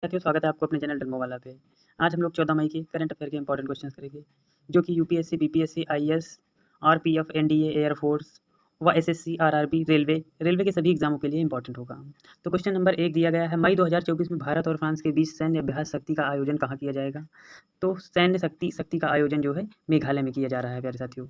साथियों, स्वागत है आपको अपने चैनल डनमोवाला पे। आज हम लोग 14 मई के करंट अफेयर के इंपॉर्टेंट क्वेश्चंस करेंगे, जो कि UPSC, BPSC, IAS, RPF, NDA, air force व एसएससी, आरआरबी, रेलवे के सभी एग्जामों के लिए इंपॉर्टेंट होगा। तो क्वेश्चन नंबर 1 दिया गया है, मई 2024 में भारत और फ्रांस के बीच सैन्य अभ्यास शक्ति का आयोजन कहाँ किया जाएगा? तो सैन्य शक्ति का आयोजन जो है मेघालय में किया जा रहा है प्यारे साथियों।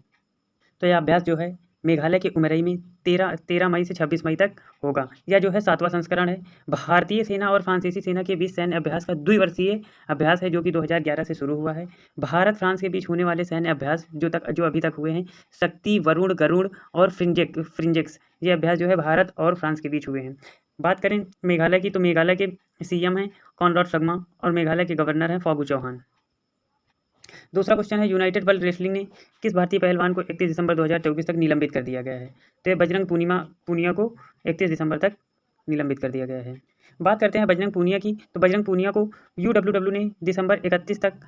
तो यह अभ्यास जो है मेघालय के उमरई में 13 मई से 26 मई तक होगा। यह जो है 7वां संस्करण है। भारतीय सेना और फ्रांसीसी सेना के बीच सैन्य अभ्यास का द्विवर्षीय अभ्यास है, जो कि 2011 से शुरू हुआ है। भारत फ्रांस के बीच होने वाले सैन्य अभ्यास जो अभी तक हुए हैं, शक्ति, वरुण, गरुड़ और फ्रिंजेक्स, ये अभ्यास जो है भारत और फ्रांस के बीच हुए हैं। बात करें मेघालय की, तो मेघालय के सीएम हैं कॉनराड संगमा और मेघालय के गवर्नर हैं फागू चौहान। दूसरा क्वेश्चन है, यूनाइटेड वर्ल्ड रेसलिंग ने किस भारतीय पहलवान को 31 दिसंबर 2024 तक निलंबित कर दिया गया है? तो ये बजरंग पूनिया को 31 दिसंबर तक निलंबित कर दिया गया है। बात करते हैं बजरंग पूनिया की, तो बजरंग पूनिया को यूडब्ल्यूडब्ल्यू ने दिसंबर 31 तक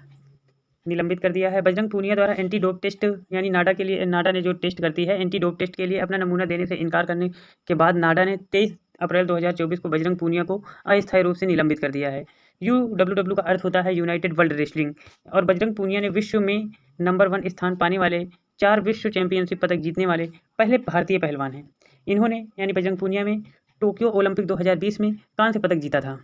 निलंबित कर दिया है। बजरंग पूनिया द्वारा एंटी डोप टेस्ट यानी नाडा ने जो टेस्ट करती है एंटी डोप टेस्ट के लिए अपना नमूना देने से इनकार करने के बाद नाडा ने 23 अप्रैल 2024 को बजरंग पूनिया को अस्थायी रूप से निलंबित कर दिया है। यूडब्ल्यूडब्ल्यू का अर्थ होता है यूनाइटेड वर्ल्ड रेसलिंग, और बजरंग पूनिया ने विश्व में नंबर 1 स्थान पाने वाले 4 विश्व चैंपियनशिप पदक जीतने वाले पहले भारतीय पहलवान हैं। इन्होंने यानी बजरंग पूनिया में टोक्यो ओलंपिक 2020 में कांस्य पदक जीता था।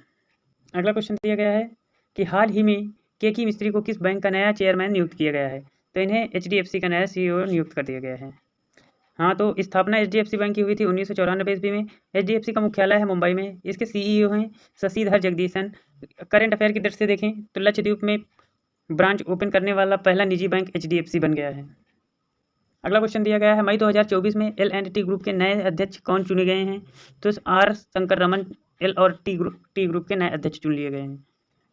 अगला क्वेश्चन दिया गया है कि हाल ही में केकी मिस्त्री को किस बैंक का नया चेयरमैन नियुक्त किया गया है? तो इन्हें एचडीएफसी का नया सीईओ नियुक्त कर दिया गया है। हाँ, तो स्थापना एचडीएफसी बैंक की हुई थी 1994 ईस्वी में। एचडीएफसी का मुख्यालय है मुंबई में। इसके सीईओ हैं शशिधर जगदीशन। करंट अफेयर की दृष्टि से देखें तो लक्षद्वीप में ब्रांच ओपन करने वाला पहला निजी बैंक एचडीएफसी बन गया है। अगला क्वेश्चन दिया गया है, मई 2024 में L&T ग्रुप के नए अध्यक्ष कौन चुने गए हैं? तो आर शंकर रमन एल और टी ग्रुप के नए अध्यक्ष चुन लिए गए हैं।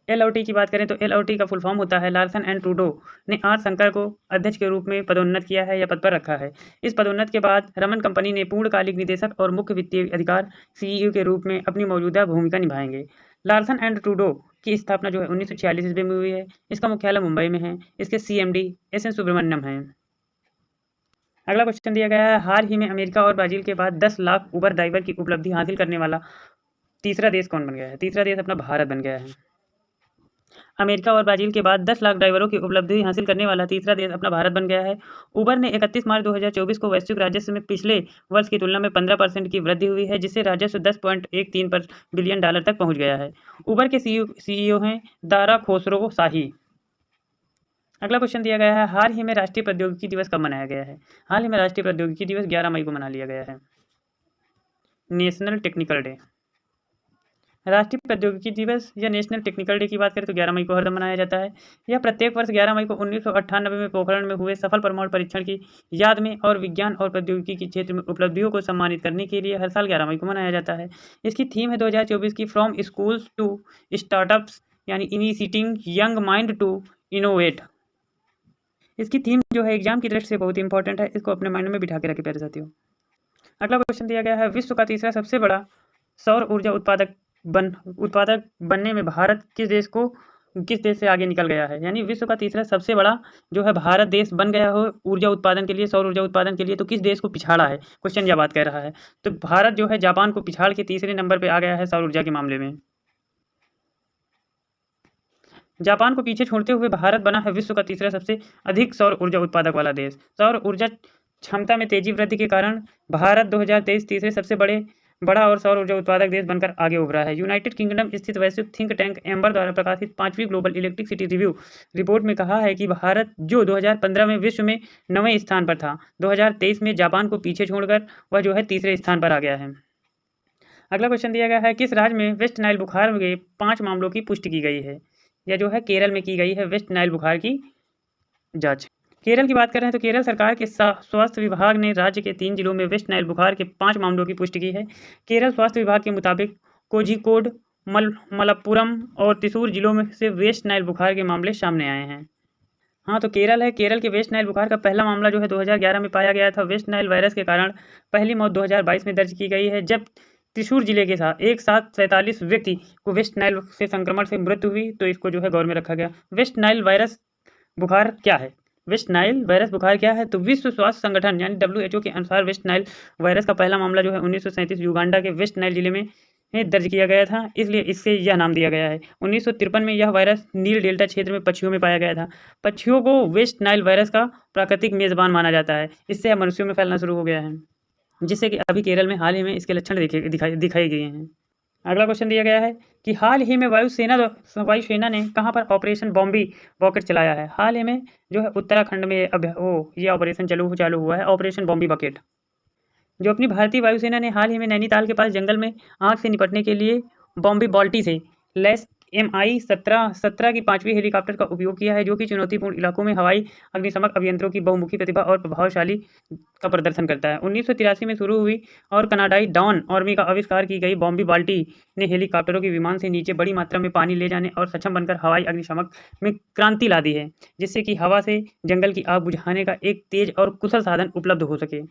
एल और टी की बात करें तो एल और टी का फुल फॉर्म होता है लार्सन एंड ट्रूडो ने आर शंकर को अध्यक्ष के रूप में पदोन्नत किया है या पद पर रखा है। इस पदोन्नत के बाद रमन कंपनी ने पूर्णकालिक निदेशक और मुख्य वित्तीय अधिकार सीईओ के रूप में अपनी मौजूदा भूमिका निभाएंगे। लार्सन एंड ट्रूडो की स्थापना जो है 1946 ईस्वी में हुई है। इसका मुख्यालय मुंबई में है। इसके CMD एस.एन. सुब्रमण्यम है। अगला क्वेश्चन दिया गया है, हाल ही में अमेरिका और ब्राजील के बाद 10 लाख उबर ड्राइवर की उपलब्धि हासिल करने वाला तीसरा देश कौन बन गया है? तीसरा देश अपना भारत बन गया है। अमेरिका और ब्राजील के बाद 10 लाख ड्राइवरों की उपलब्धि हासिल करने वाला तीसरा देश अपना भारत बन गया है। उबर ने 31 मार्च 2024 को वैश्विक राजस्व में पिछले वर्ष की तुलना में 15% की वृद्धि हुई है, जिससे राजस्व $10.13 बिलियन तक पहुंच गया है। उबर के सीईओ हैं दारा खोसरो शाही। अगला क्वेश्चन दिया गया है, हाल ही में राष्ट्रीय प्रौद्योगिकी दिवस कब मनाया गया है? हाल ही में राष्ट्रीय प्रौद्योगिकी दिवस 11 मई को मना लिया गया है। National technical day. राष्ट्रीय प्रौद्योगिकी दिवस या नेशनल टेक्निकल डे की बात करें तो 11 मई को हरदम मनाया जाता है। यह प्रत्येक वर्ष 11 मई को 1998 में पोखरण में हुए सफल परमाणु परीक्षण की याद में और विज्ञान और प्रौद्योगिकी के क्षेत्र में उपलब्धियों को सम्मानित करने के लिए हर साल 11 मई को मनाया जाता है। इसकी थीम है 2024 की फ्रॉम स्कूल्स टू स्टार्टअप्स, यानी initiating young mind to innovate. इसकी थीम जो है एग्जाम की दृष्टि से बहुत इंपॉर्टेंट है, इसको अपने माइंड में बिठा के रखे प्यारे साथियों। अगला क्वेश्चन दिया गया है, विश्व का तीसरा सबसे बड़ा सौर ऊर्जा उत्पादक बनने में भारत किस देश से आगे निकल गया है? यानी विश्व का तीसरा सबसे बड़ा जो है भारत देश बन गया हो ऊर्जा उत्पादन के लिए, सौर ऊर्जा उत्पादन के लिए, तो किस देश को पिछाड़ा है? क्वेश्चन यह बात कह रहा है। तो भारत जो है जापान को पिछाड़ के तीसरे नंबर पर आ गया है सौर ऊर्जा के मामले में। जापान को पीछे छोड़ते हुए भारत बना है विश्व का तीसरा सबसे अधिक सौर ऊर्जा उत्पादक वाला देश। सौर ऊर्जा क्षमता में तेजी वृद्धि के कारण भारत 2023 तीसरे सबसे बड़ा और सौर ऊर्जा उत्पादक देश बनकर आगे उभरा है। यूनाइटेड किंगडम स्थित वैश्विक थिंक टैंक एम्बर द्वारा प्रकाशित 5वीं ग्लोबल इलेक्ट्रिसिटी रिव्यू रिपोर्ट में कहा है कि भारत जो 2015 में विश्व में 9वें स्थान पर था, 2023 में जापान को पीछे छोड़कर वह जो है तीसरे स्थान पर आ गया है। अगला क्वेश्चन दिया गया है, किस राज्य में वेस्ट नाइल बुखार के 5 मामलों की पुष्टि की गई है? यह जो है केरल में की गई है वेस्ट नाइल बुखार की जांच। केरल की बात करें तो केरल सरकार के स्वास्थ्य विभाग ने राज्य के 3 जिलों में वेस्ट नाइल बुखार के 5 मामलों की पुष्टि की है। केरल स्वास्थ्य विभाग के मुताबिक कोझिकोड, मलप्पुरम और त्रिशूर जिलों में से वेस्ट नाइल बुखार के मामले सामने आए हैं। हाँ, तो केरल है। केरल के वेस्ट नाइल बुखार का पहला मामला जो है 2011 में पाया गया था। वेस्ट नाइल वायरस के कारण पहली मौत 2022 में दर्ज की गई है, जब त्रिशूर जिले के साथ एक साथ 47 व्यक्ति को वेस्ट नाइल से संक्रमण से मृत्यु हुई, तो इसको जो है गौर में रखा गया। वेस्ट नाइल वायरस बुखार क्या है? वेस्ट नाइल वायरस बुखार क्या है? तो विश्व स्वास्थ्य संगठन यानी WHO के अनुसार वेस्ट नाइल वायरस का पहला मामला जो है 1937 युगांडा के वेस्ट नाइल जिले में में दर्ज किया गया था, इसलिए इससे यह नाम दिया गया है। 1953 में यह वायरस नील डेल्टा क्षेत्र में पक्षियों में पाया गया था। पक्षियों को वेस्ट नाइल वायरस का प्राकृतिक मेजबान माना जाता है, इससे यह मनुष्यों में फैलना शुरू हो गया है, जिससे कि अभी केरल में हाल ही में इसके लक्षण दिखाई गए हैं। अगला क्वेश्चन दिया गया है कि हाल ही में वायुसेना ने कहाँ पर ऑपरेशन बॉम्बी बकेट चलाया है। हाल ही में जो है उत्तराखंड में ये ऑपरेशन चालू हुआ है, ऑपरेशन बॉम्बी बकेट, जो अपनी भारतीय वायुसेना ने हाल ही में नैनीताल के पास जंगल में आग से निपटने के लिए बॉम्बी बाल्टी से लैस MI-17 की 5वीं हेलीकॉप्टर का उपयोग किया है, जो कि चुनौतीपूर्ण इलाकों में हवाई अग्निशमन अभियंत्रों की बहुमुखी प्रतिभा और प्रभावशाली का प्रदर्शन करता है। 1983 में शुरू हुई और कनाडाई डॉन आर्मी का आविष्कार की गई बॉम्बी बाल्टी ने हेलीकॉप्टरों के विमान से नीचे बड़ी मात्रा में पानी ले जाने और सक्षम बनकर हवाई अग्निशमन में क्रांति ला दी है, जिससे कि हवा से जंगल की आग बुझाने का एक तेज और कुशल साधन उपलब्ध हो सके।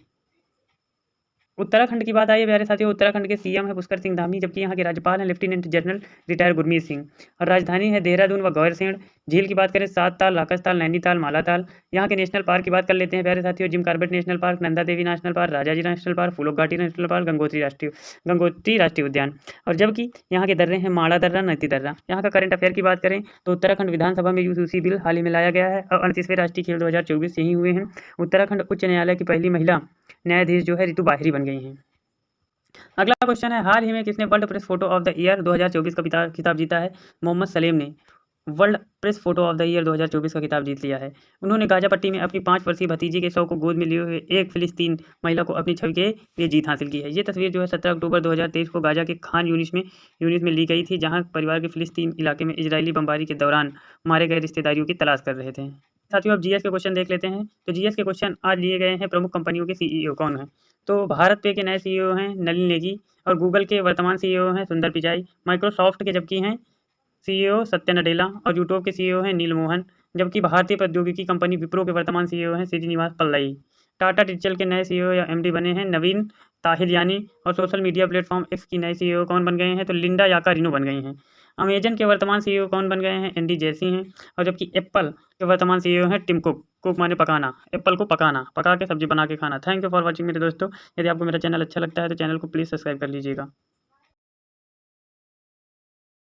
उत्तराखंड की बात आई है प्यारे साथियों। उत्तराखंड के सीएम है पुष्कर सिंह धामी, जबकि यहाँ के राज्यपाल हैं lieutenant general retired Gurmeet Singh, और राजधानी है देहरादून व गौरसेण। झील की बात करें सातताल, राकसताल, नैनीताल, मालाताल। यहाँ के नेशनल पार्क की बात कर लेते हैं प्यारे साथियों। Jim Corbett national park, Nanda Devi national park, Rajaji national park, फूलोक घाटी नेशनल पार्क, गंगोत्री राष्ट्रीय उद्यान। और जबकि यहाँ के दर्रे हैं माड़ा दर्रा, नैती दर्रा। यहाँ का करंट अफेयर की बात करें तो उत्तराखंड विधानसभा में यूसीसी बिल हाल ही में लाया गया है और 38वें राष्ट्रीय खेल 2024 यहीं हुए हैं। उत्तराखंड उच्च न्यायालय की पहली महिला न्यायाधीश जो है ऋतु बाहरी बन गई हैं। अगला क्वेश्चन है, हाल ही में किसने world press photo of the year 2024 का खिताब जीता है। मोहम्मद सलेम ने world press photo of the year 2024 का खिताब जीत लिया है। उन्होंने गाजा पट्टी में अपनी 5 वर्षीय भतीजी के शव को गोद में लिए हुए एक फिलिस्तीन महिला को अपनी छवि के लिए जीत हासिल की है। ये तस्वीर जो है 17 अक्टूबर 2023 को गाजा के खान यूनिस में ली गई थी, जहाँ परिवार के फिलिस्तीन इलाके में इजरायली बमबारी के दौरान मारे गए रिश्तेदारियों की तलाश कर रहे थे। साथियों अब जीएस के क्वेश्चन देख लेते हैं। तो जीएस के क्वेश्चन आज लिए गए हैं, प्रमुख कंपनियों के सीईओ कौन हैं। तो भारत पे के नए सीईओ हैं नलिन नेगी, और गूगल के वर्तमान सीईओ हैं सुंदर पिचाई। माइक्रोसॉफ्ट के जबकि हैं सीईओ सत्या नडेला, और यूट्यूब के सीईओ हैं नील मोहन। जबकि भारतीय प्रौद्योगिकी कंपनी विप्रो के वर्तमान सीईओ हैं श्रीनिवास पल्लई। टाटा डिजिटल के नए सीईओ या एमडी बने हैं नवीन ताहिलियानी, और सोशल मीडिया प्लेटफॉर्म एक्स की नए सीईओ कौन बन गए हैं, तो लिंडा याकारिनो बन गई हैं। अमेजन के वर्तमान सीईओ कौन बन गए हैं, एंडी जेसी हैं। और जबकि एप्पल के वर्तमान सीईओ हैं टिम कुक माने पकाना, एप्पल को पका के सब्जी बना के खाना। थैंक यू फॉर वॉचिंग मेरे दोस्तों। यदि आपको मेरा चैनल अच्छा लगता है तो चैनल को प्लीज़ सब्सक्राइब कर लीजिएगा।